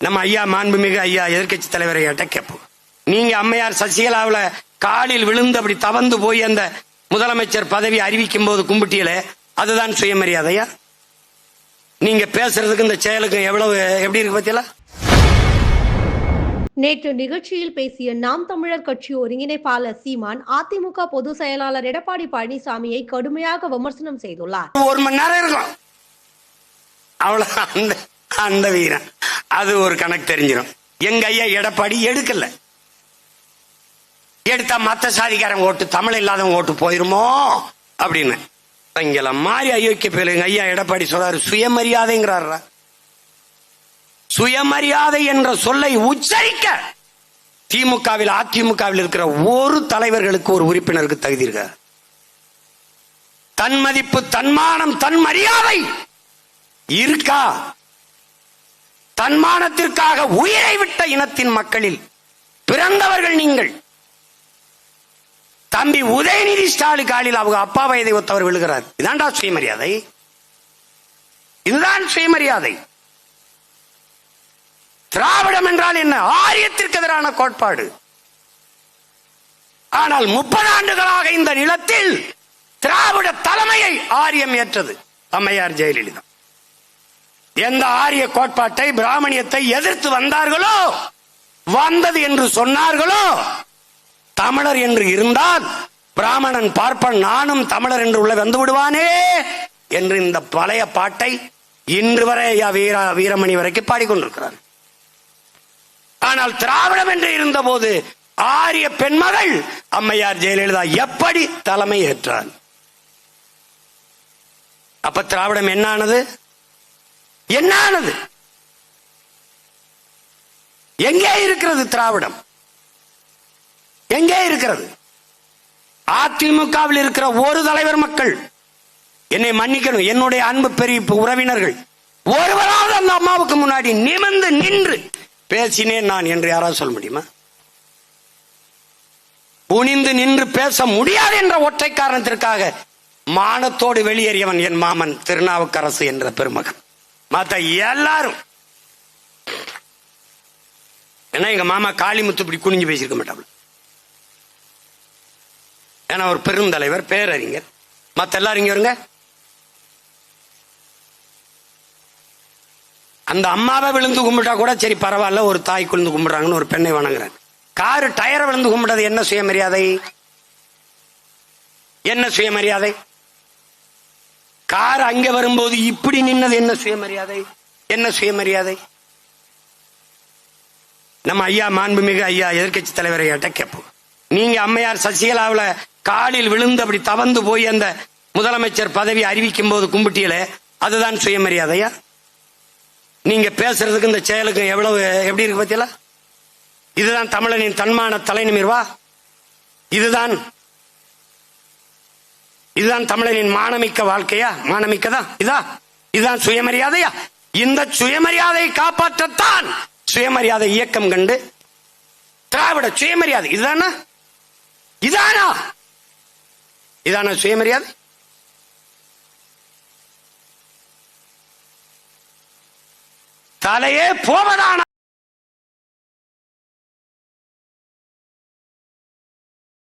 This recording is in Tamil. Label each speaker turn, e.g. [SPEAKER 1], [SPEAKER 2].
[SPEAKER 1] நம்ம ஐயா மாண்புமிகு ஐயா எதிர்கட்சி தலைவரை கேட்போம். நீங்க அம்மையார் சசிகலாவுல காலில் விழுந்து அப்படி தவந்து போய் அந்த முதலமைச்சர் பதவி அறிவிக்கும் போது கும்பிட்டியல, அதுதான் சுயமரியாதையா? நீங்க பேசுறதுக்கு இந்த செயலுக்கு எப்படி இருக்கு பத்தியல?
[SPEAKER 2] நேற்று நிகழ்ச்சியில் பேசிய நாம் தமிழர் கட்சி ஒருங்கிணைப்பாளர் சீமான் அதிமுக பொதுச் செயலாளர் எடப்பாடி பழனிசாமியை கடுமையாக விமர்சனம் செய்துள்ளார்.
[SPEAKER 1] 1 மணி நேரம் இருக்கும் அவ்வளவு. அந்த வீரன் அது ஒரு கணக்கு தெரிஞ்சிடும். எங்க ஐயா எடப்பாடி எடுக்கல, எடுத்தா மத்த சாதிக்காரன் ஓட்டு தமிழ் இல்லாதவன் ஓட்டு போயிருமோ அப்படின்னு இங்கல மாறி அயோக்கிய பேரு. எங்க ஐயா எடப்பாடி சொல்றாரு சுயமரியாதைங்கிறாரு. சுயமரியாதை என்ற சொல்லை உச்சரிக்க திமுகவில் அதிமுகவில் இருக்கிற ஒரு தலைவர்களுக்கு ஒரு உறுப்பினருக்கு தகுதி இருக்க. தன் மதிப்பு, தன்மானம், தன் மரியாதை இருக்கா? தன்மானத்திற்காக உயிரை விட்ட இனத்தின் மக்களில் பிறந்தவர்கள் நீங்கள். தம்பி உதயநிதி ஸ்டாலின் காலில் அவங்க அப்பா வயதை ஒத்தவர் விழுகிறார். இதான்டா சுயமரியாதை? இதுதான் சுயமரியாதை. திராவிடம் என்றால் என்ன? ஆரியத்திற்கு எதிரான கோட்பாடு. ஆனால் 30 ஆண்டுகளாக இந்த நிலத்தில் திராவிட தலைமையை ஆரியம் ஏற்றது அம்மையார் ஜெயலலிதா. எந்த ஆரிய கோட்பாட்டை, பிராமணியத்தை எதிர்த்து வந்தார்களோ, வந்தது என்று சொன்னார்களோ, தமிழர் என்று இருந்தால் பிராமணன் பார்ப்பன் நானும் தமிழர் என்று உள்ள வந்து விடுவானே என்று இந்த பழைய பாட்டை இன்று வரை வீரமணி வரைக்கும் பாடிக்கொண்டிருக்கிறார். ஆனால் திராவிடம் என்று இருந்த போது ஆரிய பெண்மகள் அம்மையார் ஜெயலலிதா எப்படி தலைமை ஏற்றார்? அப்ப திராவிடம் என்ன ஆனது? என்ன ஆனது? எங்கே இருக்கிறது திராவிடம்? எங்கே இருக்கிறது? அதிமுகவில் இருக்கிற ஒரு தலைவர் மக்கள், என்னை மன்னிக்கணும், என்னுடைய அன்பு பெரிய உறவினர்கள் ஒருவராவது அந்த அம்மாவுக்கு முன்னாடி நிமிர்ந்து நின்று பேசினேன் நான் என்று யாராவது சொல்ல முடியுமா? குனிந்து நின்று பேச முடியாது என்ற ஒற்றை காரணத்திற்காக மானத்தோடு வெளியேறியவன் என் மாமன் திருநாவுக்கரசு என்ற பெருமகன். மற்ற எல்லாரும் ஏன்னா எங்க மாமா காளிமுத்து இப்படி குனிஞ்சு பேசியிருக்க மாட்டாங்க. ஏன்னா ஒரு பெருந்தலைவர், பேரறிஞர். மற்ற எல்லாரும் இங்க வருங்க. அந்த அம்மாவை விழுந்து கும்பிட்டா கூட சரி பரவாயில்ல, ஒரு தாய் குழுந்து கும்பிடுறாங்கன்னு ஒரு பெண்ணை வணங்குறாங்க. காரு டயரை விழுந்து கும்பிடுறது என்ன சுயமரியாதை? என்ன சுயமரியாதை? கார் அங்க வரும்போது இப்படி நின்னது என்ன சுயமரியாதை? என்ன சுயமரியாதை? நம்ம ஐயா மாண்புமிகு ஐயா எதிர்கட்சி தலைவரை கேட்போம். நீங்க அம்மையார் சசிகலாவுல காலில் விழுந்து அப்படி தவந்து போய் அந்த முதலமைச்சர் பதவி அறிவிக்கும் போது கும்பிட்டியல, அதுதான் சுயமரியாதையா? நீங்க பேசுறதுக்கு இந்த செயலுக்கு எப்படி இருக்கு பத்தியல? இதுதான் தமிழனின் தன்மான தலை நிமிர்வா? இதுதான் தமிழனின் மானமிக்க வாழ்க்கையா? மானமிக்கதா? இதுதான் சுயமரியாதையா? இந்த சுயமரியாதையை காப்பாற்றத்தான் சுயமரியாதை இயக்கம் கண்டு திராவிட சுயமரியாதை இதானா சுயமரியாதை? தலையே போவதான